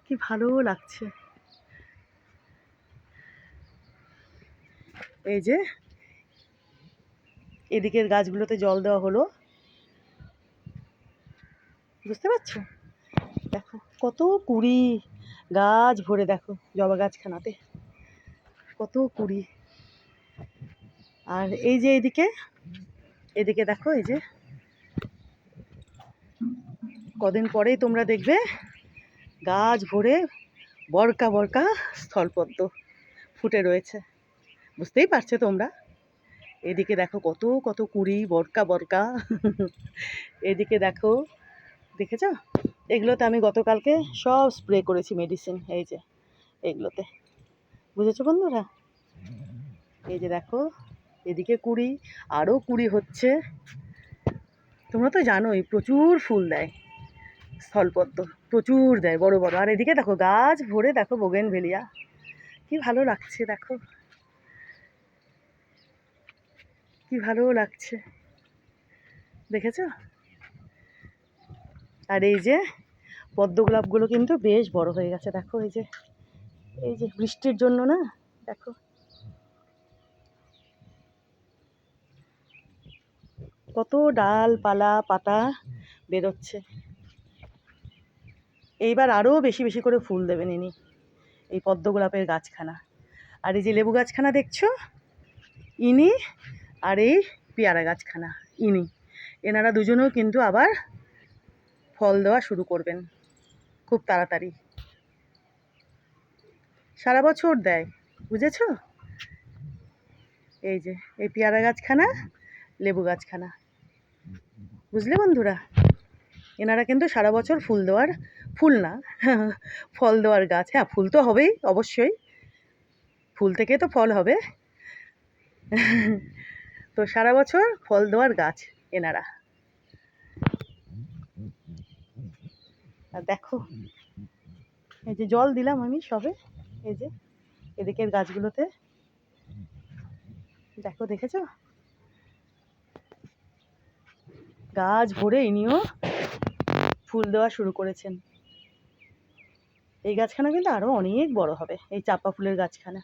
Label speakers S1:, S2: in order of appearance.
S1: কি ভালো লাগছে। এই যে এদিকের গাছগুলোতে জল দেওয়া হলো, বুঝতে পারছো? দেখো কত কুড়ি, গাছ ভরে, দেখো জবা গাছখানাতে কত কুড়ি। আর এই যে এদিকে দেখো, এই যে কদিন পরেই তোমরা দেখবে গাছ ভরে বরকা বরকা স্থলপদ্ম ফুটে রয়েছে, বুঝতেই পারছো তোমরা। এদিকে দেখো কত কত কুড়ি, বরকা বরকা। এদিকে দেখো, দেখেছ? এগুলোতে আমি গতকালকে সব স্প্রে করেছি মেডিসিন, এই যে এগুলোতে, বুঝেছো বন্ধুরা? এই যে দেখো এদিকে কুড়ি, আরও কুড়ি হচ্ছে। তোমরা তো জানোই প্রচুর ফুল দেয় স্থলপদ্ম, প্রচুর দেয়, বড় বড়। আর এদিকে দেখো গাছ ভরে, দেখো বোগেনভেলিয়া, কি ভালো লাগছে, দেখো কি ভালো লাগছে, দেখেছো? আর এই যে পদ্ম গোলাপগুলো কিন্তু বেশ বড় হয়ে গেছে, দেখো এই যে বৃষ্টির জন্য না, দেখো কত ডালপালা পাতা বেরোচ্ছে। এইবার আরও বেশি বেশি করে ফুল দেবেন ইনি, এই পদ্ম গোলাপের গাছখানা। আর এই যে লেবু গাছখানা দেখছো, ইনি, আর এই পেয়ারা গাছখানা ইনি, এনারা দুজনেও কিন্তু আবার ফল দেওয়া শুরু করবেন খুব তাড়াতাড়ি, সারা বছর দেয়, বুঝেছো? এই যে এই পেয়ারা গাছখানা, লেবু গাছখানা, বুঝলে বন্ধুরা? এনারা কিন্তু সারা বছর ফুল না, ফল দেওয়ার গাছ। হ্যাঁ, ফুল তো হবেই অবশ্যই, ফুল থেকে তো ফল হবে। তো সারা বছর ফল দেওয়ার গাছ এনারা। আর দেখো এই যে জল দিলাম আমি সবে, এই যে এদিকের গাছগুলোতে, দেখো, দেখেছো? গাছ ভরে ইনিও ফুল দেওয়া শুরু করেছেন। এই গাছখানা কিন্তু আরো অনেক বড় হবে, এই চাপা ফুলের গাছখানা।